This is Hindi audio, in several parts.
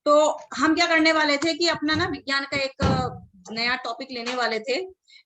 तो हम क्या करने वाले थे कि अपना ना विज्ञान का एक नया टॉपिक लेने वाले थे।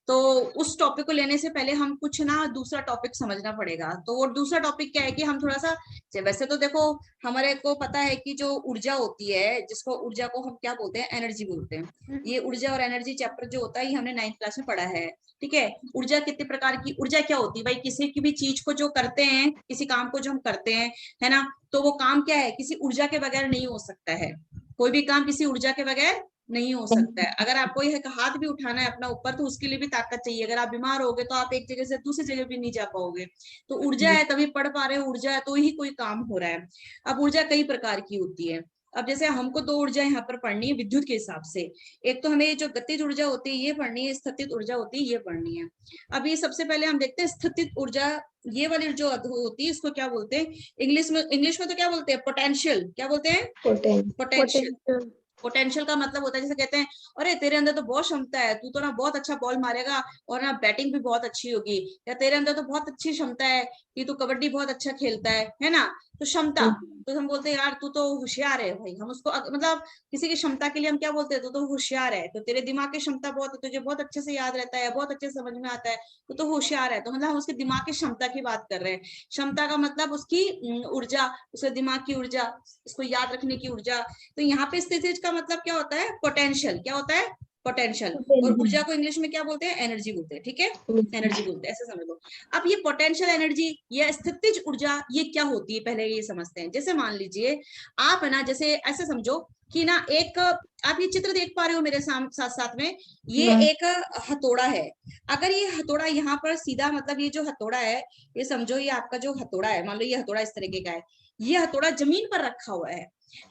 तो उस टॉपिक को लेने से पहले हम कुछ ना दूसरा टॉपिक समझना पड़ेगा। तो वो दूसरा टॉपिक क्या है कि हम थोड़ा सा, वैसे तो देखो हमारे को पता है कि जो ऊर्जा होती है, जिसको ऊर्जा को हम क्या बोलते हैं, एनर्जी बोलते हैं। ये ऊर्जा और एनर्जी चैप्टर जो होता है ये हमने 9th क्लास में पढ़ा है। ठीक है, ऊर्जा कितने प्रकार की, ऊर्जा क्या होती है भाई, किसी की भी चीज को जो करते हैं, किसी काम को जो हम करते हैं, है ना, तो वो काम क्या है, किसी ऊर्जा के बगैर नहीं हो सकता है। कोई भी काम किसी ऊर्जा के बगैर नहीं हो सकता है। अगर आपको ये हाथ भी उठाना है अपना ऊपर, तो उसके लिए भी ताकत चाहिए। अगर आप बीमार होगे तो आप एक जगह से दूसरी जगह भी नहीं जा पाओगे। तो ऊर्जा है तभी पढ़ पा रहे हो, ऊर्जा है तो ही कोई काम हो रहा है। अब ऊर्जा कई प्रकार की होती है। अब जैसे हमको दो ऊर्जा यहाँ पर पढ़नी है विद्युत के हिसाब से। एक तो हमें जो गतिज ऊर्जा होती है ये पढ़नी है, स्थितिज ऊर्जा होती है ये पढ़नी है। अब ये सबसे पहले हम देखते हैं स्थितिज ऊर्जा। ये वाली जो होती है इसको क्या बोलते हैं, इंग्लिश में तो क्या बोलते हैं, पोटेंशियल। क्या बोलते हैं, पोटेंशियल। पोटेंशियल। पोटेंशियल का मतलब होता है, जैसे कहते हैं अरे तेरे अंदर तो बहुत क्षमता है, तू तो ना बहुत अच्छा बॉल मारेगा और ना बैटिंग भी बहुत अच्छी होगी, या तेरे अंदर तो बहुत अच्छी क्षमता है कि तू कबड्डी बहुत अच्छा खेलता है ना। तो क्षमता, तो हम बोलते हैं यार तू तो होशियार है भाई, हम उसको मतलब किसी की क्षमता के लिए हम क्या बोलते हैं, तू तो होशियार है, तो तेरे दिमाग की क्षमता बहुत है, तुझे बहुत अच्छे से याद रहता है, बहुत अच्छे से समझ में आता है, तो होशियार है। तो मतलब हम उसके दिमाग की क्षमता की बात कर रहे हैं। क्षमता का मतलब उसकी ऊर्जा, उसके दिमाग की ऊर्जा, उसको याद रखने की ऊर्जा। तो यहाँ पे स्थितिज का मतलब क्या होता है, पोटेंशियल। क्या होता है, पोटेंशियल। और ऊर्जा को इंग्लिश में क्या बोलते हैं, एनर्जी बोलते हैं। ठीक है, एनर्जी बोलते हैं, ऐसे समझ लो। अब ये पोटेंशियल एनर्जी या स्थितिज ऊर्जा ये क्या होती है, पहले ये समझते हैं। जैसे मान लीजिए आप है ना, जैसे ऐसे समझो कि ना एक, आप ये चित्र देख पा रहे हो मेरे साथ साथ में, ये एक हथौड़ा है। अगर ये हथौड़ा यहाँ पर सीधा, मतलब ये जो हथौड़ा है, ये समझो ये आपका जो हथौड़ा है, मान लो ये हथौड़ा इस तरीके का है, ये हथौड़ा जमीन पर रखा हुआ है।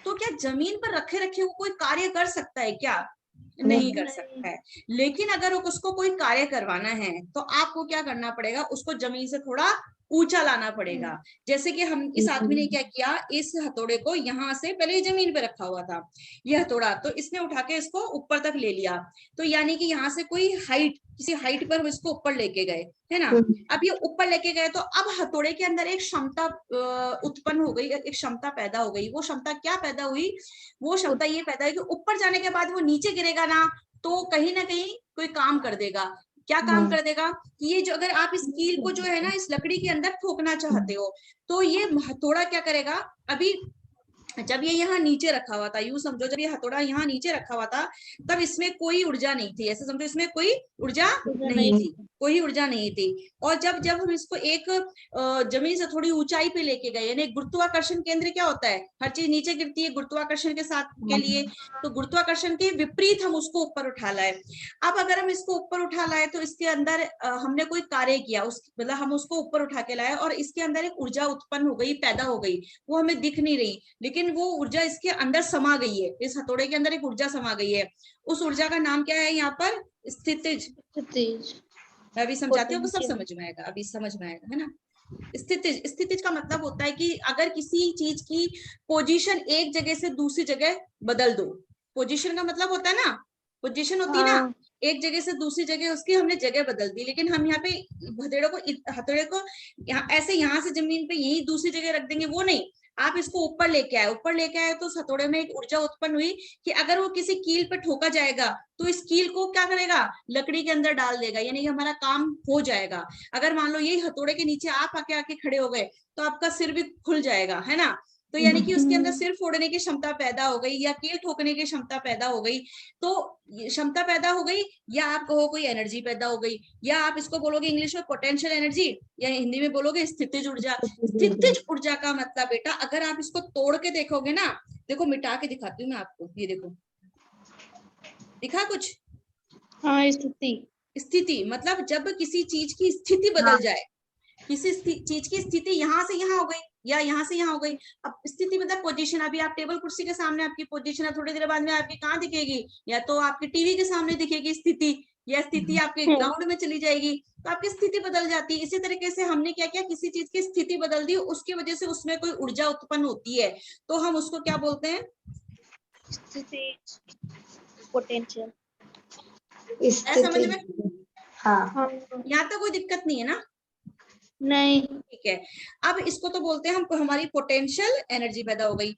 तो क्या जमीन पर रखे रखे वो कोई कार्य कर सकता है क्या, नहीं कर सकता है। लेकिन अगर उसको कोई कार्य करवाना है तो आपको क्या करना पड़ेगा, उसको जमीन से थोड़ा ऊंचा लाना पड़ेगा। जैसे कि हम, इस आदमी ने क्या किया, इस हथौड़े को यहाँ से, पहले ये जमीन पे रखा हुआ था ये हथौड़ा, तो इसने उठा के इसको ऊपर तक ले लिया। तो यानी कि यहाँ से कोई हाइट, किसी हाइट पर इसको ऊपर लेके गए, है ना। अब ये ऊपर लेके गए तो अब हथौड़े के अंदर एक क्षमता उत्पन्न हो गई, एक क्षमता पैदा हो गई। वो क्षमता क्या पैदा हुई, वो क्षमता ये पैदा है कि ऊपर जाने के बाद वो नीचे गिरेगा ना, तो कहीं ना कहीं कोई काम कर देगा। क्या काम कर देगा, कि ये जो, अगर आप इस कील को जो है ना इस लकड़ी के अंदर ठोकना चाहते हो, तो ये हथौड़ा क्या करेगा, अभी जब ये यहाँ नीचे रखा हुआ था, यूं समझो जब ये हथौड़ा यहाँ नीचे रखा हुआ था, तब इसमें कोई ऊर्जा नहीं थी। ऐसे समझो इसमें कोई ऊर्जा नहीं थी, कोई ऊर्जा नहीं थी। और जब जब हम इसको एक जमीन से थोड़ी ऊंचाई पे लेके गए, यानी गुरुत्वाकर्षण केंद्र क्या होता है, हर चीज नीचे गिरती है गुरुत्वाकर्षण के साथ के लिए, तो गुरुत्वाकर्षण के विपरीत हम उसको ऊपर उठा लाए। अब अगर हम इसको ऊपर उठा लाए तो इसके अंदर हमने कोई कार्य किया, उस मतलब हम उसको ऊपर उठा के लाए और इसके अंदर एक ऊर्जा उत्पन्न हो गई, पैदा हो गई। वो हमें दिख नहीं रही, लेकिन वो ऊर्जा इसके अंदर समा गई है, इस हथौड़े के अंदर एक ऊर्जा समा गई है। उस ऊर्जा का नाम क्या है यहाँ पर, स्थितिज। मैं अभी समझाती हूँ, सब समझ में आएगा, अभी समझ में आएगा, है ना। स्थितिज, स्थितिज का मतलब होता है कि अगर किसी चीज की पोजीशन एक जगह से दूसरी जगह बदल दो। पोजीशन का मतलब होता है ना, पोजीशन होती है ना, एक जगह से दूसरी जगह उसकी हमने जगह बदल दी। लेकिन हम यहाँ पे हथौड़े को यहाँ ऐसे, यहाँ से जमीन पे यही दूसरी जगह रख देंगे, वो नहीं। आप इसको ऊपर लेके आए, ऊपर लेके आए तो उस हथौड़े में एक ऊर्जा उत्पन्न हुई कि अगर वो किसी कील पे ठोका जाएगा तो इस कील को क्या करेगा, लकड़ी के अंदर डाल देगा, यानी कि हमारा काम हो जाएगा। अगर मान लो यही हथौड़े के नीचे आप आके आके खड़े हो गए तो आपका सिर भी खुल जाएगा, है ना। तो यानी कि उसके अंदर सिर फोड़ने की क्षमता पैदा हो गई या कील ठोकने की क्षमता पैदा हो गई। तो क्षमता पैदा हो गई, या आप कहो कोई एनर्जी पैदा हो गई, या आप इसको बोलोगे इंग्लिश में पोटेंशियल एनर्जी, या हिंदी में बोलोगे स्थितिज ऊर्जा। स्थितिज ऊर्जा का मतलब बेटा, अगर आप इसको तोड़ के देखोगे ना, देखो मिटा के दिखाती हूँ मैं आपको, ये देखो, दिखा कुछ, हाँ, स्थिति। स्थिति मतलब जब किसी चीज की स्थिति बदल जाए, किसी चीज की स्थिति यहाँ से यहाँ हो गई या यहाँ से यहाँ हो गई। अब स्थिति मतलब पोजीशन, अभी आप टेबल कुर्सी के सामने आपकी पोजीशन है, थोड़ी देर बाद में आपकी कहाँ दिखेगी, या तो आपकी टीवी के सामने दिखेगी स्थिति, या स्थिति आपके ग्राउंड में चली जाएगी, तो आपकी स्थिति बदल जाती है। इसी तरीके से हमने क्या किया, किसी चीज की स्थिति बदल दी, उसकी वजह से उसमें कोई ऊर्जा उत्पन्न होती है, तो हम उसको क्या बोलते हैं, स्थिति, पोटेंशियल। समझ में, हाँ, यहाँ तक कोई दिक्कत नहीं है ना। नहीं। ठीक है, अब इसको तो बोलते हैं हम, हमारी पोटेंशियल एनर्जी पैदा हो गई।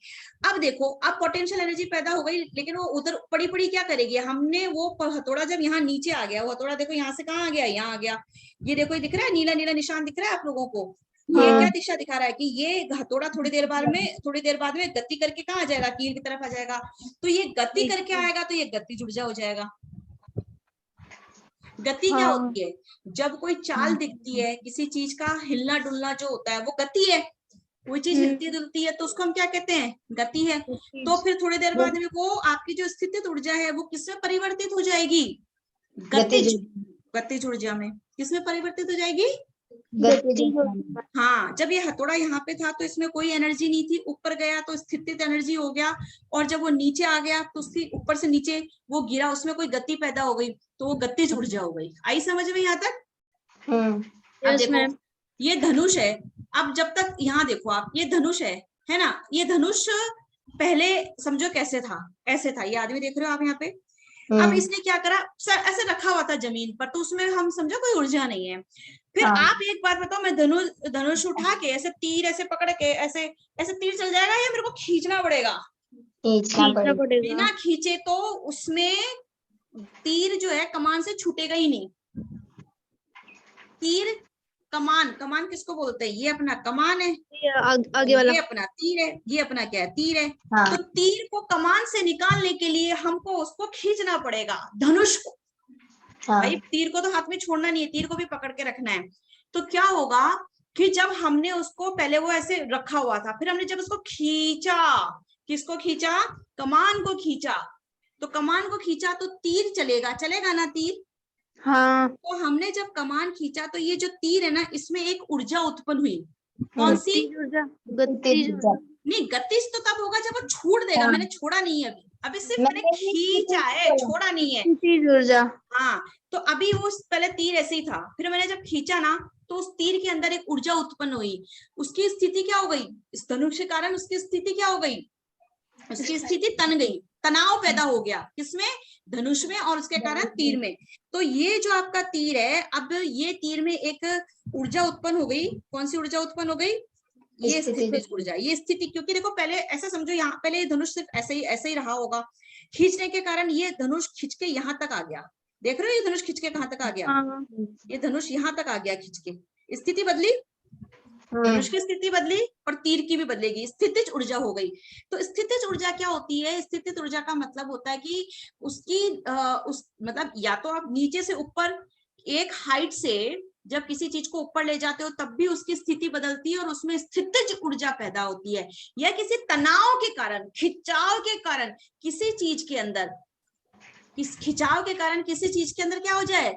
अब देखो, अब पोटेंशियल एनर्जी पैदा हो गई, लेकिन वो उधर पड़ी पड़ी क्या करेगी, हमने वो हथौड़ा जब यहाँ नीचे आ गया, वो हथौड़ा देखो यहाँ से कहाँ आ गया, यहाँ आ गया, ये देखो, ये दिख रहा है नीला नीला निशान दिख रहा है आप लोगों को, ये क्या दिशा दिखा रहा है कि ये हथौड़ा थोड़ी देर बाद में गति करके कहाँ आ जाएगा, कील की तरफ आ जाएगा। तो ये गति करके आएगा तो ये गतिज ऊर्जा हो जाएगा। गति क्या होती है, जब कोई चाल दिखती है, किसी चीज का हिलना डुलना जो होता है वो गति है, कोई चीज हिलती डुलती है तो उसको हम क्या कहते हैं, गति है। तो फिर थोड़ी देर बाद में वो आपकी जो स्थितिज ऊर्जा है वो किसमें परिवर्तित हो जाएगी, गतिज ऊर्जा में। किसमें परिवर्तित हो जाएगी, हाँ, जब ये हथौड़ा यहाँ पे था तो इसमें कोई एनर्जी नहीं थी, ऊपर गया तो स्थितिज एनर्जी हो गया, और जब वो नीचे आ गया तो उसकी ऊपर से नीचे वो गिरा, उसमें कोई गति पैदा हो गई, तो वो गतिज ऊर्जा हो गई। आई समझ में यहाँ तक? अब देखो ये धनुष है, अब जब तक यहाँ देखो आप, ये धनुष है ना, ये धनुष पहले समझो कैसे था, ऐसे था, ये आदमी देख रहे हो आप यहाँ पे। अब इसने क्या करा, ऐसे रखा हुआ था जमीन पर, तो उसमें हम समझो कोई ऊर्जा नहीं है। फिर आप एक बार बताओ, मैं धनुष उठा के ऐसे तीर ऐसे पकड़ के ऐसे ऐसे तीर चल जाएगा या मेरे को खींचना पड़ेगा? खींचना पड़ेगा। बिना खींचे तो उसमें तीर जो है कमान से छूटेगा ही नहीं। तीर कमान किसको बोलते हैं, ये अपना कमान है, आगे वाला ये अपना तीर है, ये अपना क्या है, तीर है। तो तीर को कमान से निकालने के लिए हमको उसको खींचना पड़ेगा, धनुष को। भाई तीर को तो हाथ में छोड़ना नहीं है, तीर को भी पकड़ के रखना है। तो क्या होगा कि जब हमने उसको, पहले वो ऐसे रखा हुआ था, फिर हमने जब उसको खींचा, किसको खींचा, कमान को खींचा, तो कमान को खींचा तो तीर चलेगा ना तीर। हाँ। तो हमने जब कमान खींचा तो ये जो तीर है ना, इसमें एक ऊर्जा उत्पन्न हुई, कौन सी, नहीं, गतिज तो तब होगा जब वो छोड़ देगा, मैंने छोड़ा नहीं है अभी सिर्फ मैंने खींचा है, छोड़ा नहीं है ऊर्जा। हाँ, तो अभी वो पहले तीर ऐसे ही था, फिर मैंने जब खींचा ना तो उस तीर के अंदर एक ऊर्जा उत्पन्न हुई, उसकी स्थिति क्या हो गई, इस धनुष के कारण उसकी स्थिति क्या हो गई, उसकी स्थिति तन गई, तनाव पैदा हो गया, किसमें, धनुष में, और उसके कारण तीर में। तो ये जो आपका तीर है, अब ये तीर में एक ऊर्जा उत्पन्न हो गई, कौन सी ऊर्जा उत्पन्न हो गई, ये स्थितिज ऊर्जा, ये स्थिति, क्योंकि देखो पहले ऐसा समझो, यहाँ पहले ये धनुष सिर्फ ऐसे ही रहा होगा, खींचने के कारण ये धनुष खींच के यहाँ तक आ गया, देख रहे हो ये धनुष खींच के कहाँ तक आ गया, ये धनुष यहाँ तक आ गया खींच के, स्थिति बदली, धनुष की स्थिति बदली और तीर की भी बदलेगी, स्थितिज ऊर्जा हो गई। तो स्थितिज ऊर्जा क्या होती है, स्थितिज ऊर्जा का मतलब होता है कि उसकी मतलब या तो आप नीचे से ऊपर एक हाइट से जब किसी चीज को ऊपर ले जाते हो तब भी उसकी स्थिति बदलती है और उसमें स्थितिज ऊर्जा पैदा होती है, या किसी तनाव के कारण, खिंचाव के कारण किसी चीज के अंदर, इस खिंचाव के कारण किसी चीज के अंदर क्या हो जाए,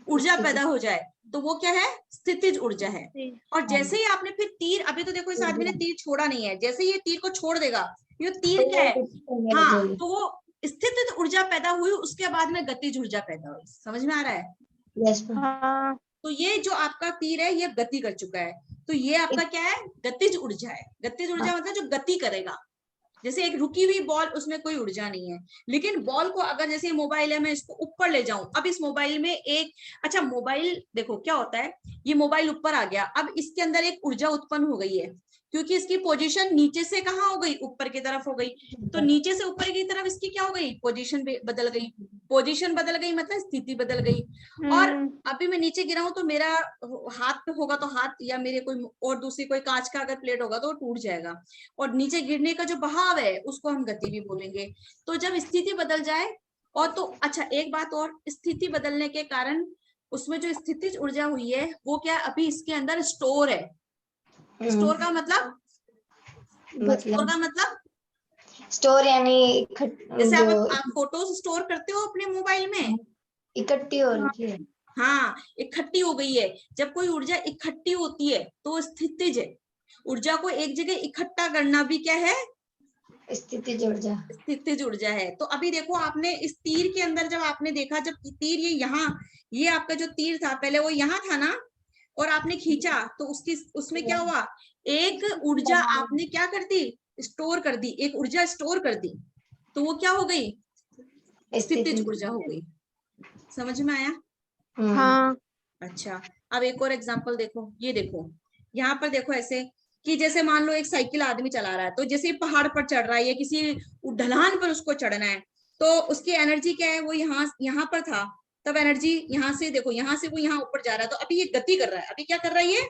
ऊर्जा पैदा हो जाए, तो वो क्या है, स्थितिज ऊर्जा है। और जैसे ही आपने फिर तीर, अभी तो देखो इस आदमी ने तीर छोड़ा नहीं है, जैसे ये तीर को छोड़ देगा, ये तीर क्या है, हाँ, तो वो स्थितिज ऊर्जा पैदा हुई, उसके बाद में गतिज ऊर्जा पैदा हुई। समझ में आ रहा है? तो ये जो आपका तीर है ये गति कर चुका है, तो ये आपका क्या है, गतिज ऊर्जा है। गतिज ऊर्जा मतलब जो गति करेगा, जैसे एक रुकी हुई बॉल, उसमें कोई ऊर्जा नहीं है, लेकिन बॉल को अगर जैसे मोबाइल है, मैं इसको ऊपर ले जाऊं, अब इस मोबाइल में एक, अच्छा मोबाइल देखो क्या होता है, ये मोबाइल ऊपर आ गया, अब इसके अंदर एक ऊर्जा उत्पन्न हो गई है, क्योंकि इसकी पोजीशन नीचे से कहाँ हो गई, ऊपर की तरफ हो गई, तो नीचे से ऊपर की तरफ इसकी क्या हो गई, पोजीशन बदल गई, पोजीशन बदल गई मतलब स्थिति बदल गई। और अभी मैं नीचे गिरा हूं तो मेरा हाथ पे होगा तो हाथ, या मेरे कोई और दूसरी कोई कांच का अगर प्लेट होगा तो वो टूट जाएगा, और नीचे गिरने का जो बहाव है उसको हम गति भी बोलेंगे। तो जब स्थिति बदल जाए, और तो अच्छा एक बात और, स्थिति बदलने के कारण उसमें जो स्थितिज ऊर्जा हुई है वो क्या अभी इसके अंदर स्टोर है। स्टोर का मतलब स्टोर यानी जैसे आप फोटोज स्टोर करते हो अपने मोबाइल में, इकट्ठी हो रही है, हाँ, इकट्ठी हो गई है। जब कोई ऊर्जा इकट्ठी होती है तो स्थितिज है, ऊर्जा को एक जगह इकट्ठा करना भी क्या है, स्थितिज ऊर्जा, स्थितिज ऊर्जा है। तो अभी देखो आपने इस तीर के अंदर जब आपने देखा, जब तीर ये यहाँ, ये आपका जो तीर था पहले वो यहाँ था ना, और आपने खींचा तो उसमें क्या हुआ, एक ऊर्जा आपने क्या कर दी, स्टोर कर दी, एक ऊर्जा स्टोर कर दी, तो वो क्या हो गई, स्थितिज ऊर्जा हो गई। समझ में आया? हाँ। अच्छा, अब एक और एग्जांपल देखो, ये देखो यहाँ पर देखो ऐसे कि जैसे मान लो एक साइकिल आदमी चला रहा है, तो जैसे पहाड़ पर चढ़ रहा है या किसी ढलान पर उसको चढ़ना है, तो उसकी एनर्जी क्या है, वो यहाँ पर था, तब एनर्जी यहाँ से देखो, यहाँ से वो यहाँ ऊपर जा रहा है, तो अभी ये गति कर रहा है, अभी क्या कर रहा है, ये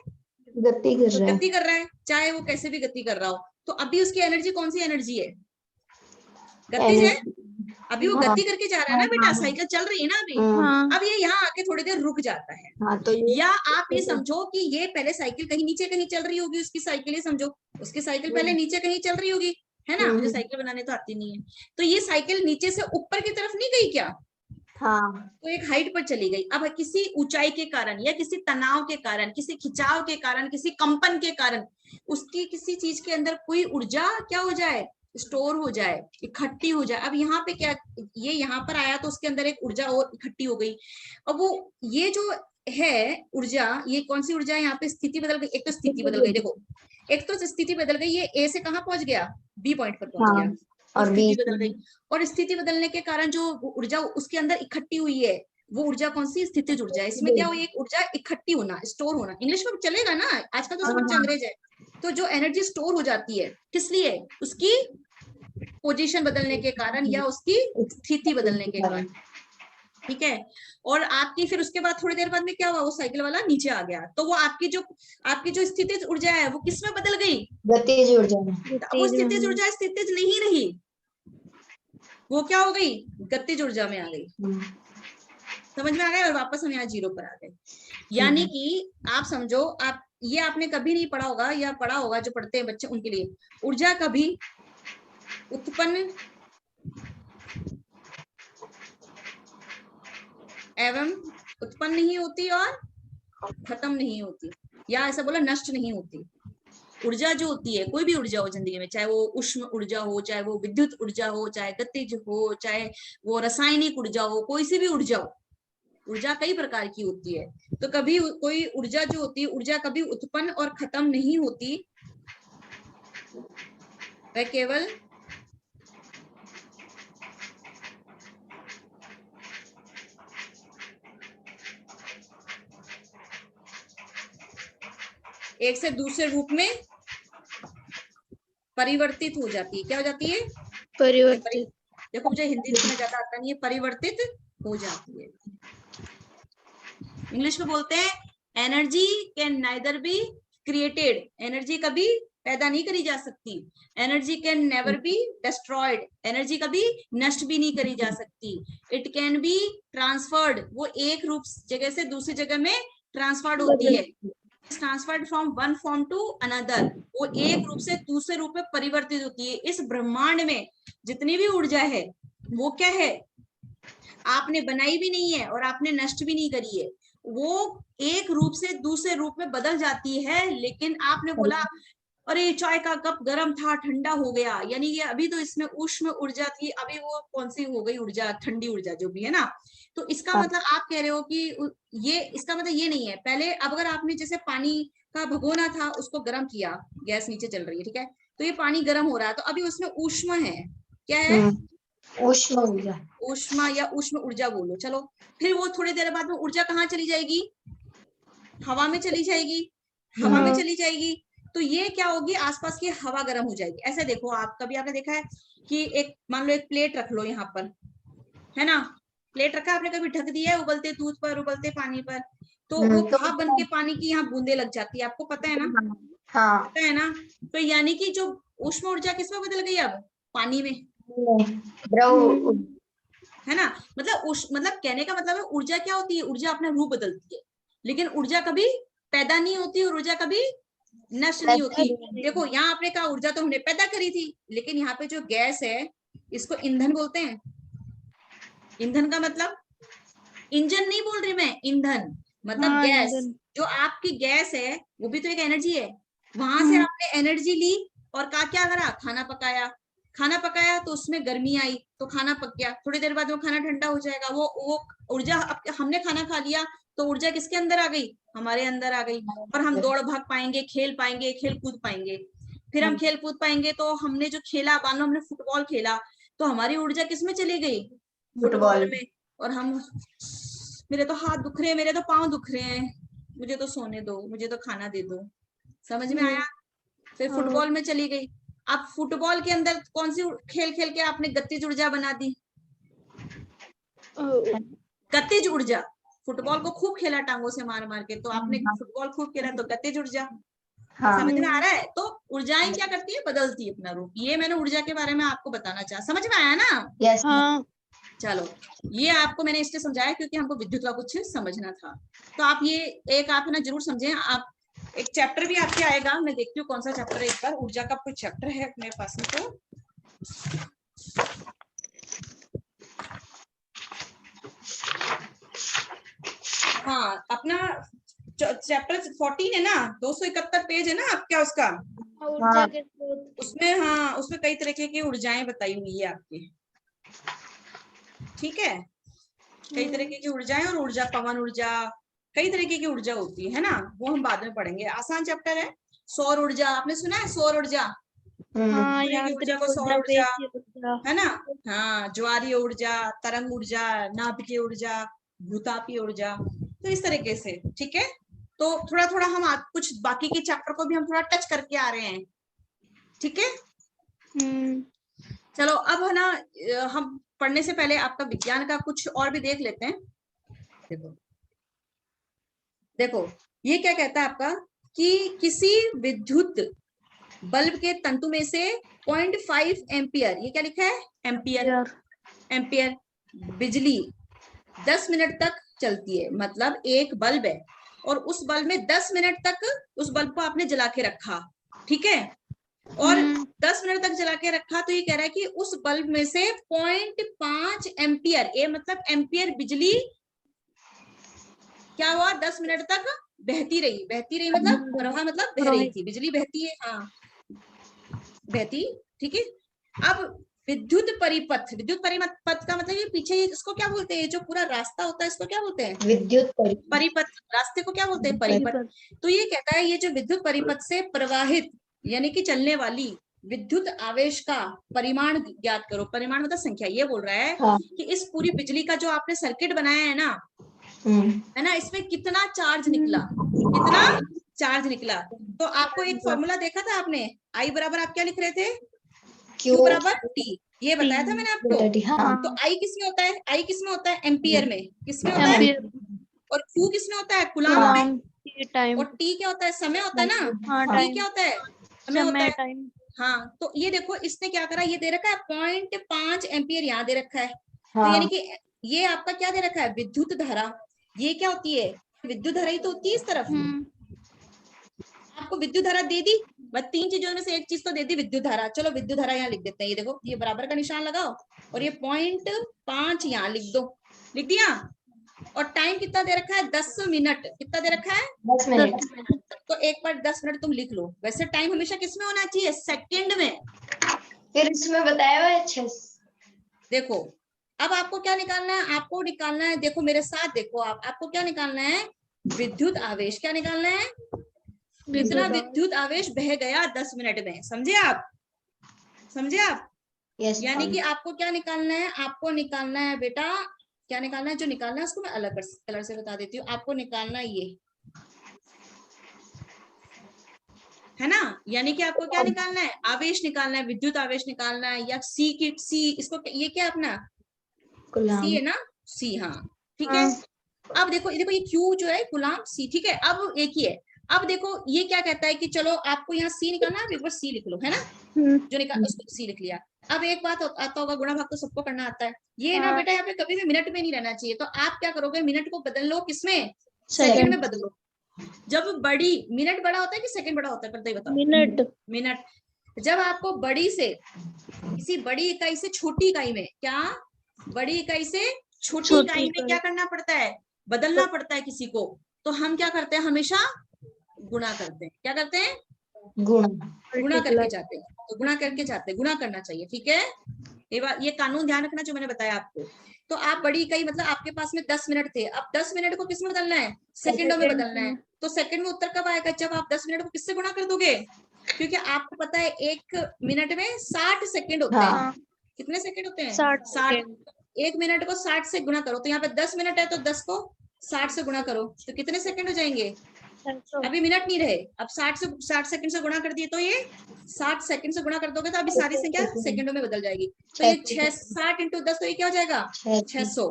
गति कर रहा है। गति कर रहा है, चाहे वो कैसे भी गति कर रहा हो। तो अभी उसकी एनर्जी कौन सी एनर्जी है, गतिज है। अभी वो हाँ। गति करके जा रहा है ना बेटा, हाँ। साइकिल चल रही है ना अभी। हाँ। अब ये यहाँ आके थोड़ी देर रुक जाता है, हाँ, तो ये या आप ये समझो कि ये पहले साइकिल कहीं नीचे कहीं चल रही होगी, उसकी साइकिल, ये समझो उसकी साइकिल पहले नीचे कहीं चल रही होगी, है ना, मुझे साइकिल बनाने तो आती नहीं है, तो ये साइकिल नीचे से ऊपर की तरफ नहीं गई क्या, हाँ, तो एक हाइट पर चली गई। अब किसी ऊंचाई के कारण या किसी तनाव के कारण, किसी खिंचाव के कारण, किसी कंपन के कारण उसकी किसी चीज के अंदर कोई ऊर्जा क्या हो जाए, स्टोर हो जाए, इकट्ठी हो जाए। अब यहाँ पे क्या, ये यहाँ पर आया तो उसके अंदर एक ऊर्जा और इकट्ठी हो गई। अब वो ये जो है ऊर्जा, ये कौन सी ऊर्जा है, यहाँ पे स्थिति बदल गई, एक तो स्थिति बदल गई, देखो एक तो स्थिति बदल गई, ये ए से कहाँ पहुंच गया, बी पॉइंट पर पहुंच गया, और स्थिति बदल गई। और स्थिति बदलने के कारण जो ऊर्जा उसके अंदर इकट्ठी हुई है, वो ऊर्जा कौन सी, स्थितिज ऊर्जा। इसमें क्या हुई, एक ऊर्जा इकट्ठी होना, स्टोर होना, इंग्लिश में चलेगा ना, आजकल तो सब बच्चे अंग्रेज है। तो जो एनर्जी स्टोर हो जाती है, किस लिए, उसकी पोजीशन बदलने के कारण या उसकी स्थिति बदलने के कारण, ठीक है। और आपकी फिर उसके बाद थोड़ी देर बाद में क्या हुआ, वो साइकिल वाला नीचे आ गया, तो वो आपकी जो स्थितिज ऊर्जा है वो किस में बदल गई, गतिज ऊर्जा में। वो स्थितिज ऊर्जा स्थितिज नहीं रही, वो क्या हो गई, गतिज ऊर्जा में आ गई। समझ में आ गया, और वापस हम यहाँ जीरो पर आ गए। यानी कि आप समझो, आप ये आपने कभी नहीं पढ़ा होगा, या पढ़ा होगा जो पढ़ते हैं बच्चे उनके लिए, ऊर्जा कभी उत्पन्न एवं उत्पन्न नहीं होती और खत्म नहीं होती, या ऐसा बोला नष्ट नहीं होती। ऊर्जा जो होती है, कोई भी ऊर्जा हो जिंदगी में, चाहे वो उष्ण ऊर्जा हो, चाहे वो विद्युत ऊर्जा हो, चाहे गतिज हो, चाहे वो रासायनिक ऊर्जा हो, कोई सी भी ऊर्जा हो, ऊर्जा कई प्रकार की होती है। तो कभी कोई ऊर्जा जो होती है, ऊर्जा कभी उत्पन्न और खत्म नहीं होती, वह केवल एक से दूसरे रूप में परिवर्तित हो जाती है। क्या हो जाती है, परिवर्तित। देखो मुझे हिंदी लिखना ज्यादा आता नहीं है, परिवर्तित हो जाती है। इंग्लिश में बोलते हैं energy can neither be created, energy कभी पैदा नहीं करी जा सकती, energy can never be destroyed, energy कभी नष्ट भी नहीं करी जा सकती, इट कैन बी ट्रांसफर्ड, वो एक रूप जगह से दूसरी जगह में ट्रांसफर्ड होती है, transferred from one form to another, वो एक रूप से दूसरे रूप में परिवर्तित होती है। इस ब्रह्मांड में जितनी भी ऊर्जा है वो क्या है, आपने बनाई भी नहीं है और आपने नष्ट भी नहीं करी है, वो एक रूप से दूसरे रूप में बदल जाती है। लेकिन आपने बोला अरे चाय का कप गर्म था ठंडा हो गया, यानी ये अभी तो इसमें उष्ण ऊर्जा थी, अभी वो कौन सी हो गई ऊर्जा, ठंडी ऊर्जा जो भी है ना। तो इसका मतलब आप कह रहे हो कि ये, इसका मतलब ये नहीं है, पहले अब अगर आपने जैसे पानी का भगोना था, उसको गर्म किया, गैस नीचे चल रही है, ठीक है, तो ये पानी गर्म हो रहा है, तो अभी उसमें ऊष्मा है, क्या है, ऊष्मा ऊर्जा, ऊष्मा या उष्ण ऊर्जा बोलो, चलो। फिर वो थोड़ी देर बाद में ऊर्जा कहाँ चली जाएगी, हवा में चली जाएगी, हवा में चली जाएगी, तो ये क्या होगी, आसपास की हवा गर्म हो जाएगी। ऐसे देखो, आप कभी आपने देखा है कि एक मान लो एक प्लेट रख लो यहाँ पर, है ना, प्लेट रखा आपने, कभी ढक दिया है उबलते दूध पर, उबलते पानी पर, तो वो भाप बन के पानी की यहाँ बूंदे लग जाती है, आपको पता है ना, हाँ, पता है ना। तो यानी कि जो उष्ण ऊर्जा किसमें बदल गई, अब पानी में, द्रव, है ना। मतलब कहने का मतलब है ऊर्जा क्या होती है, ऊर्जा अपना रूप बदलती है, लेकिन ऊर्जा कभी पैदा नहीं होती और ऊर्जा कभी नष्ट नहीं होती। देखो यहाँ आपने कहा ऊर्जा तो हमने पैदा करी थी, लेकिन यहाँ पे जो गैस है इसको ईंधन बोलते हैं। ईंधन का मतलब, इंजन नहीं बोल रही मैं, ईंधन मतलब गैस। जो आपकी गैस है वो भी तो एक एनर्जी है, वहां से आपने एनर्जी ली और क्या करा, खाना पकाया, खाना पकाया तो उसमें गर्मी आई तो खाना पक गया, थोड़ी देर बाद वो खाना ठंडा हो जाएगा, वो ऊर्जा, हमने खाना खा लिया तो ऊर्जा किसके अंदर आ गई, हमारे अंदर आ गई, और हम दौड़ भाग पाएंगे, खेल पाएंगे, खेल कूद पाएंगे। फिर हम खेल कूद पाएंगे तो हमने जो खेला, मान लो हमने फुटबॉल खेला, तो हमारी ऊर्जा किसमें चली गई, फुटबॉल में, और हम, मेरे तो हाथ दुख रहे हैं, मेरे तो पाँव दुख रहे हैं, मुझे तो सोने दो, मुझे तो खाना दे दो। समझ में आया? फिर फुटबॉल में चली गई। अब फुटबॉल के अंदर कौन सी खेल खेल के आपने गतिज ऊर्जा बना दी? गतिज ऊर्जा। फुटबॉल को खूब खेला टांगों से मार मार के, तो आपने फुटबॉल खूब खेला तो गतिज ऊर्जा। हाँ समझ में आ रहा है? तो ऊर्जाएं क्या करती है? बदलती है अपना रूप। ये मैंने ऊर्जा के बारे में आपको बताना चाहा। समझ में आया ना? यस हाँ चलो, ये आपको मैंने इसलिए समझाया क्योंकि हमको विद्युत का कुछ समझना था। तो आप ये एक आप ना जरूर समझें। आप एक चैप्टर भी आपके आएगा, मैं देखती हूँ कौन सा चैप्टर है। एक बार ऊर्जा का कोई चैप्टर है मेरे पास में तो हाँ, अपना चैप्टर 14 है ना, 271 पेज है ना आपका उसका। ऊर्जा के स्रोत। उसमें हाँ, उसमें कई तरीके की ऊर्जाएं बताई हुई है आपकी। ठीक है, कई तरीके की ऊर्जाएं और ऊर्जा, पवन ऊर्जा, कई तरीके की ऊर्जा होती है ना, वो हम बाद में पढ़ेंगे। आसान चैप्टर है। सौर ऊर्जा, आपने सुना है सौर ऊर्जा? हाँ, सूर्य की ऊर्जा यांत्रिक को सौर ऊर्जा, ऊर्जा, पेशीय ऊर्जा। है ना? हाँ, ज्वारीय ऊर्जा, तरंग ऊर्जा, नाभिकीय ऊर्जा, भूतापीय ऊर्जा, तो इस तरीके से। ठीक है, तो थोड़ा थोड़ा हम कुछ बाकी के चैप्टर को भी हम थोड़ा टच करके आ रहे हैं। ठीक है, चलो अब है ना, हम पढ़ने से पहले आपका विज्ञान का कुछ और भी देख लेते हैं। देखो देखो, ये क्या कहता है आपका कि किसी विद्युत बल्ब के तंतु में से 0.5 एम्पियर, ये क्या लिखा है? एम्पियर, एम्पियर बिजली 10 मिनट तक चलती है। मतलब एक बल्ब है और उस बल्ब में 10 मिनट तक उस बल्ब को आपने जला के रखा। ठीक है, और 10 मिनट तक जला के रखा, तो ये कह रहा है कि उस बल्ब में से 0.5 एम्पियर, ये मतलब एम्पियर बिजली क्या हुआ? 10 मिनट तक बहती रही। बहती रही मतलब प्रवाह, मतलब बह रही थी, बिजली बहती है, हाँ बहती। ठीक है, अब विद्युत परिपथ, विद्युत परिपथ का मतलब ये पीछे इसको क्या बोलते हैं? जो पूरा रास्ता होता है इसको क्या बोलते हैं? विद्युत परिपथ। रास्ते को क्या बोलते हैं? परिपथ। तो ये कहता है ये जो विद्युत परिपथ से प्रवाहित यानी कि चलने वाली विद्युत आवेश का परिमाण ज्ञात करो। परिमाण मतलब संख्या। ये बोल रहा है हाँ। कि इस पूरी बिजली का जो आपने सर्किट बनाया है ना, है ना, इसमें कितना चार्ज निकला, कितना चार्ज निकला। तो आपको एक फॉर्मूला देखा था आपने, आई बराबर आप क्या लिख रहे थे? Q बराबर टी, ये बताया था मैंने आपको। हाँ। तो आई किसमें होता है? आई किसमें होता है? एम्पियर में। किसमें होता है? और Q किसमें होता है? कूलाम में। टाइम। और टी क्या होता है? समय होता है ना। हाँ, टी टाइम। क्या होता है? समय होता है। टाइम। हाँ, तो ये देखो इसने क्या करा, ये दे रखा है 0.5 एम्पियर, यहाँ दे रखा है। तो हाँ। यानी कि ये आपका क्या दे रखा है? विद्युत धारा। ये क्या होती है? विद्युत धारा ही तो होती है इस तरफ। आपको विद्युत धारा दे दी, बस 3 चीजों में से एक चीज तो दे दी, विद्युत धारा। चलो विद्युत धारा यहाँ लिख देते हैं। ये देखो, ये बराबर का निशान लगाओ और ये 0.5 यहाँ लिख दो। लिख दिया। और टाइम कितना दे रखा है? 10 मिनट। कितना दे रखा है? 10 मिनट। तो एक बार 10 मिनट तुम लिख लो। वैसे टाइम हमेशा किसमें होना चाहिए? सेकंड में। फिर इसमें बताया हुआ है 6। देखो, अब आपको क्या निकालना है? आपको निकालना है, देखो मेरे साथ देखो, आपको क्या निकालना है? विद्युत आवेश। क्या निकालना है? कितना विद्युत आवेश बह गया 10 मिनट में। समझे आप? समझे आप? यस। यानी कि आपको क्या निकालना है? आपको निकालना है बेटा, क्या निकालना है? जो निकालना है उसको मैं अलग कलर से बता देती हूँ। आपको निकालना है ये, है ना? यानी कि आपको क्या निकालना है? आवेश निकालना है, विद्युत आवेश निकालना है। या सी की सी, इसको ये क्या अपना सी है ना? सी, हाँ ठीक है। अब देखो, देखो ये क्यू जो है गुलाम सी, ठीक है। अब एक ही है। अब देखो ये क्या कहता है कि चलो आपको यहाँ सी निकालना है, आप एक बार सी लिख लो, है ना? जो निकाल उसको सी लिख लिया। अब एक बात आता होगा, गुणा भाग तो सबको करना आता है। ये ना बेटा यहाँ पे कभी भी मिनट में नहीं रहना चाहिए। तो आप क्या करोगे? मिनट को बदल लो, किसमें? सेकंड में बदलो। जब बड़ी, मिनट बड़ा होता है कि सेकंड बड़ा होता है? पहले बताओ। मिनट। मिनट। जब आपको बड़ी से, किसी बड़ी इकाई से छोटी इकाई में, क्या बड़ी इकाई से छोटी इकाई में क्या करना पड़ता है? बदलना पड़ता है किसी को। तो हम क्या करते हैं? हमेशा गुणा करते हैं। क्या करते हैं? गुणा करके जाते हैं। तो गुणा करके जाते हैं, गुणा करना चाहिए। ठीक है, ये कानून ध्यान रखना जो मैंने बताया आपको। तो आप बड़ी इकाई, मतलब आपके पास में 10 मिनट थे, अब 10 मिनट को किसमें बदलना है? सेकंडों में बदलना है। तो सेकंड में उत्तर कब आएगा? जब आप 10 मिनट को किससे गुणा कर दोगे? क्योंकि आपको पता है 1 मिनट में 60 सेकंड होते हैं। कितने सेकंड होते हैं? 60। 1 मिनट को 60 से गुणा करो। तो यहाँ पे 10 मिनट है तो 10 को 60 से गुणा करो तो कितने सेकंड हो जाएंगे? 700 अभी मिनट नहीं रहे, अब 60 सेकंड से गुणा कर दिए तो ये 60 सेकंड से गुणा कर दोगे तो अभी सारी संख्या सेकंडों में बदल जाएगी। तो ये 60 × 10 तो ये क्या हो जाएगा? 600।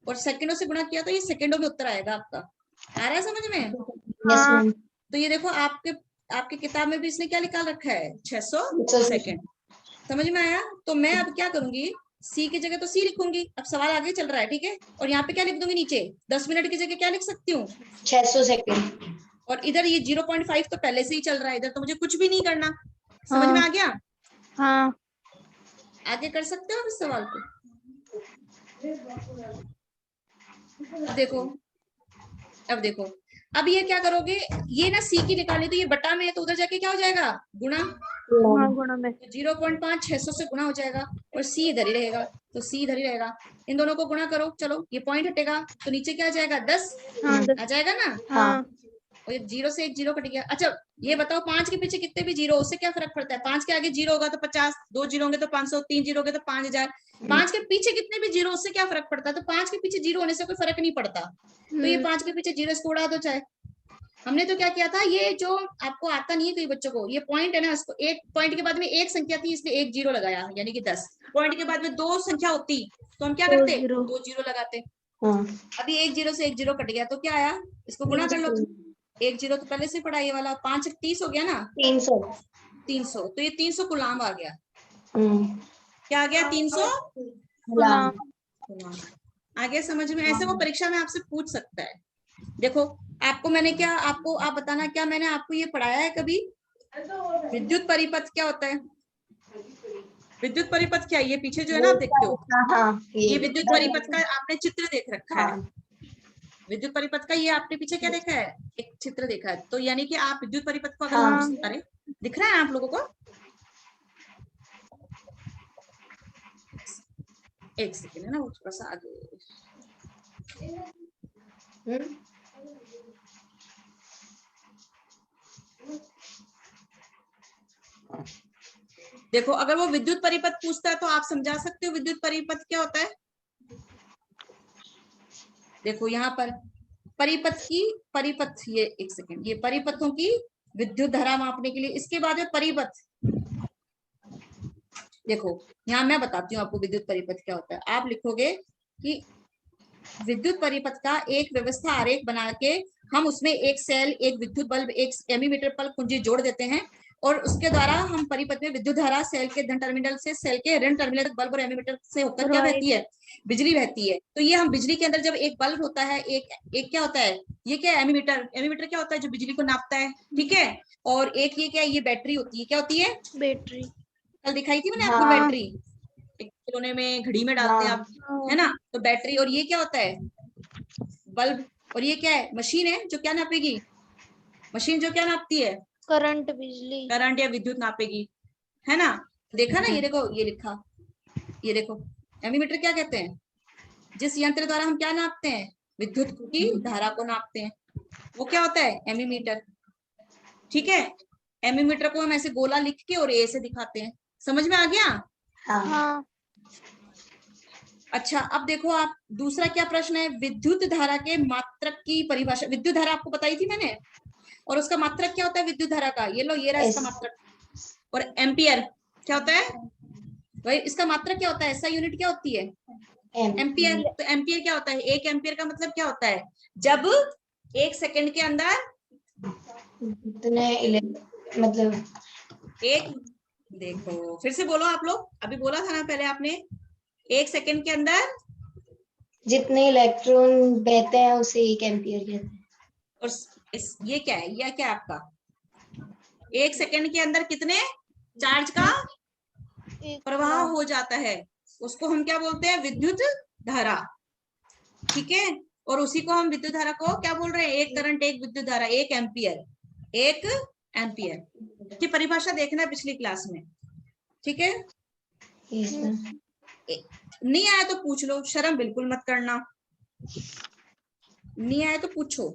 और सेकंडों से गुणा किया तो ये सेकंडों में उत्तर आएगा आपका। आ रहा है समझ में? Yes ma'am. तो ये देखो आपके किताब में भी इसने क्या निकाल रखा है? 600 सेकंड। समझ में आया? तो मैं अब क्या करूंगी, सी की जगह तो सी लिखूंगी। अब सवाल आगे चल रहा है, ठीक है? और यहाँ पे क्या लिख दूंगी नीचे? 10 मिनट की जगह क्या लिख सकती हूँ? 600 सेकंड। और इधर ये 0.5 तो पहले से ही चल रहा है, इधर तो मुझे कुछ भी नहीं करना। समझ में आ गया? हाँ आगे कर सकते हो इस सवाल को? अब देखो अब ये क्या करोगे, ये ना सी की निकाली तो ये बटा में है तो उधर जाके क्या हो जाएगा? गुणा। हाँ गुणा में 0.5 600 से गुणा हो जाएगा और सी इधर ही रहेगा, तो सी इधर ही रहेगा। इन दोनों को गुणा करो, चलो ये पॉइंट हटेगा तो नीचे क्या आ जाएगा? 10 हाँ आ जाएगा ना? हाँ और ये 0 से एक 0 कट गया। अच्छा ये बताओ 5 के पीछे कितने भी 0 उससे क्या फर्क पड़ता है? 5 के आगे 0 होगा तो 50, 2 0 होंगे तो 500, 3 0 होंगे तो 5000। 5 के पीछे कितने भी 0 उससे क्या फर्क पड़ता है? तो 5 के पीछे 0 होने से कोई फर्क नहीं पड़ता। तो ये 5 के पीछे 0 इसको उड़ा दो चाहे। हमने तो क्या किया था, ये जो आपको आता नहीं है कई बच्चों को, ये पॉइंट है ना, इसको एक पॉइंट के बाद में एक संख्या थी इसलिए एक 0 लगाया, यानी कि 10। पॉइंट के बाद में 2 संख्या होती तो हम क्या करते? 2 0 लगाते। अभी 1 0 से 1 0 कट गया तो क्या आया? इसको गुणा कर लो। 1 0 तो पहले से पड़ा, ये वाला 5 30 हो गया ना? 300। 300 तो ये 300 गुलाम आ गया। क्या आ गया? 300 गुलाम। गुलाम आ गया। समझ में? ऐसे वो परीक्षा में आपसे पूछ सकता है। देखो आपको मैंने क्या, आपको आप बताना, क्या मैंने आपको ये पढ़ाया है कभी? विद्युत परिपथ क्या होता है? विद्युत परिपथ क्या है? ये पीछे जो है ना आप देखते हो, हाँ, ये विद्युत परिपथ का आपने चित्र देख रखा है। विद्युत परिपथ का ये आपने पीछे क्या देखा है? एक चित्र देखा है। तो यानी कि आप विद्युत परिपथ को अगर अरे दिख रहा है आप लोगों को? एक सेकेंड है ना, वो थोड़ा सा आगे। देखो अगर वो विद्युत परिपथ पूछता है तो आप समझा सकते हो विद्युत परिपथ क्या होता है? देखो यहाँ पर परिपथ, ये एक सेकेंड, ये परिपथों की विद्युत धारा मापने के लिए, इसके बाद में परिपथ। देखो यहाँ मैं बताती हूँ आपको विद्युत परिपथ क्या होता है। आप लिखोगे कि विद्युत परिपथ का एक व्यवस्था आरेख बना के हम उसमें एक सेल, एक विद्युत बल्ब, एक एमीमीटर पर कुंजी जोड़ देते हैं और उसके द्वारा हम परिपथ में विद्युत धारा सेल के धन टर्मिनल से सेल के ऋण टर्मिनल तक बल्ब और एमीमीटर से होकर क्या बहती है? बिजली बहती है। तो ये हम बिजली के अंदर जब एक बल्ब होता है, एक क्या होता है? ये क्या है? एमीमीटर। एमीमीटर क्या होता है? जो बिजली को नापता है, ठीक है? और एक ये क्या है? ये बैटरी होती है। क्या होती है? बैटरी। कल दिखाई थी मैंने आपको बैटरी, एक खिलौने में, घड़ी में डालते हैं आप, है ना? तो बैटरी। और ये क्या होता है? बल्ब। और ये क्या है? मशीन है जो क्या नापेगी? मशीन जो क्या नापती है? करंट, बिजली। करंट या विद्युत नापेगी, है ना? देखा ना? ये देखो ये लिखा, ये देखो एमीमीटर क्या कहते हैं? जिस यंत्र द्वारा हम क्या नापते हैं? विद्युत की धारा को नापते हैं, वो क्या होता है? एमीमीटर। ठीक है? एमीमीटर को हम ऐसे गोला लिख के और ए से दिखाते हैं। समझ में आ गया? हाँ। अच्छा अब देखो आप, दूसरा क्या प्रश्न है? विद्युत धारा के मात्रक की परिभाषा। विद्युत धारा आपको बताई थी मैंने, और उसका मात्रक क्या होता है विद्युत धारा का? ये लो, ये रहा इसका मात्रक। और एम्पियर क्या होता है भाई? इसका मात्रक क्या होता है? ऐसा यूनिट क्या होती है? एम्पियर। तो एम्पियर क्या होता है? एक एम्पियर का मतलब क्या होता है? जब 1 सेकंड के अंदर मतलब एक, देखो फिर से बोलो आप लोग, अभी बोला था ना पहले आपने, 1 सेकंड के अंदर जितने इलेक्ट्रॉन बहते हैं उसे 1 एम्पियर कहते हैं। और ये क्या है? यह क्या है आपका? 1 सेकंड के अंदर कितने चार्ज का प्रवाह हो जाता है, उसको हम क्या बोलते हैं? विद्युत धारा। ठीक है? और उसी को हम विद्युत धारा को क्या बोल रहे हैं? एक करंट, एक विद्युत धारा, 1 एम्पियर। 1 एम्पियर की परिभाषा देखना पिछली क्लास में, ठीक है? नहीं आया तो पूछ लो, शर्म बिल्कुल मत करना। नहीं आया तो पूछो।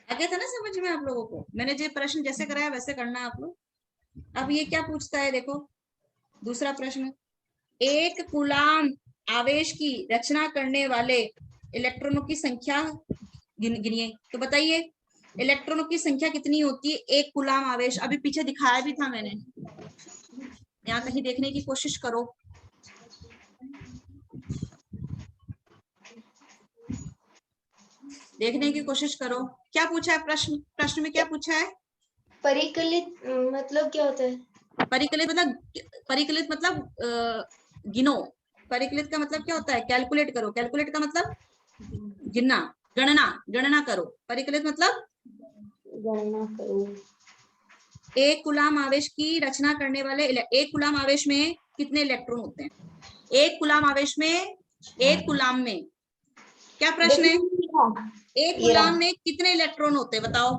आ गया था ना समझ में आप लोगों को? मैंने जो प्रश्न जैसे कराया वैसे करना आप लोग। अब ये क्या पूछता है, देखो दूसरा प्रश्न, एक कूलाम आवेश की रचना करने वाले इलेक्ट्रॉनों की संख्या गिनिए। तो बताइए इलेक्ट्रॉनों की संख्या कितनी होती है एक कूलाम आवेश? अभी पीछे दिखाया भी था मैंने, यहाँ कहीं देखने की कोशिश करो। देखने की कोशिश करो, क्या पूछा है प्रश्न में क्या पूछा है? परिकलित मतलब क्या होता है? परिकलित मतलब गिनो। परिकलित का मतलब क्या होता है? कैलकुलेट करो। कैलकुलेट का मतलब गिनना, गणना करो। परिकलित मतलब गणना करो। एक कूलाम आवेश की रचना करने वाले एक कूलाम आवेश में कितने इलेक्ट्रॉन होते हैं? एक कूलाम आवेश में, एक कूलाम में, क्या प्रश्न है? एक कूलाम में कितने इलेक्ट्रॉन होते हैं बताओ,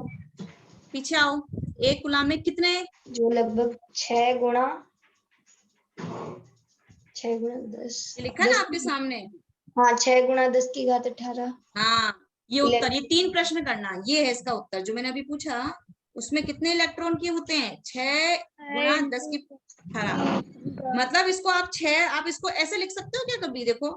पीछे आओ। एक कूलाम में कितने? जो लगभग 6 गुणा 10 लिखा ना आपके सामने। हाँ 6 गुणा 10 की घात 18। हाँ ये उत्तर, ये 3 प्रश्न करना, ये है इसका उत्तर जो मैंने अभी पूछा। उसमें कितने इलेक्ट्रॉन के होते हैं? 6 गुणा 10 की 18। मतलब इसको आप 6, आप इसको ऐसे लिख सकते हो क्या कभी? देखो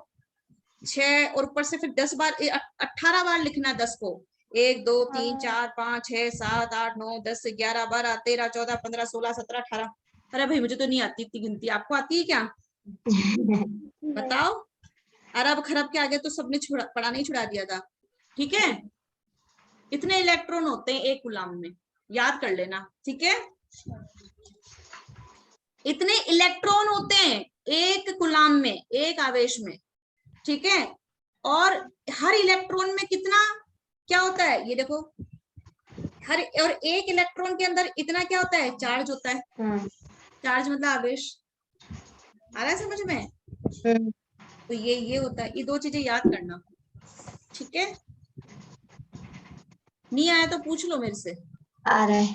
6 और ऊपर से फिर 10 बार 18 बार लिखना 10 को। 1 2 3 4 5 6 7 8 9 10 11 12 13 14 15 16 17 18। अरे भाई मुझे तो नहीं आती इतनी गिनती, आपको आती है क्या? बताओ। अरब खरब के आगे तो सबने पढ़ा नहीं छुड़ा दिया था। ठीक है, इतने इलेक्ट्रॉन होते हैं एक कूलाम में, याद कर लेना। ठीक है, इतने इलेक्ट्रॉन होते हैं एक कूलाम में, एक आवेश में। ठीक है, और हर इलेक्ट्रॉन में कितना क्या होता है ये देखो, हर और एक इलेक्ट्रॉन के अंदर इतना क्या होता है? चार्ज होता है। चार्ज मतलब आवेश। आ रहा है समझ में? तो ये होता है, ये 2 चीजें याद करना। ठीक है, नहीं आया तो पूछ लो मेरे से। आ रहा है।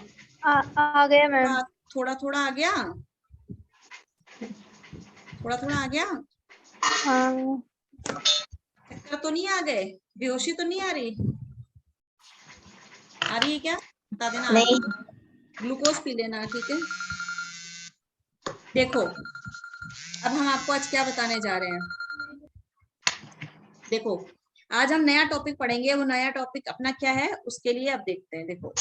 आ गया मैम। थोड़ा थोड़ा आ गया, थोड़ा थोड़ा आ गया। हाँ चक्कर तो नहीं आ गए? बेहोशी तो नहीं आ रही? आ रही है क्या? बता देना आ रही नहीं। है। ग्लूकोज पी लेना। ठीक है, देखो अब हम आपको आज क्या बताने जा रहे हैं। देखो आज हम नया टॉपिक पढ़ेंगे, वो नया टॉपिक अपना क्या है उसके लिए अब देखते हैं। देखो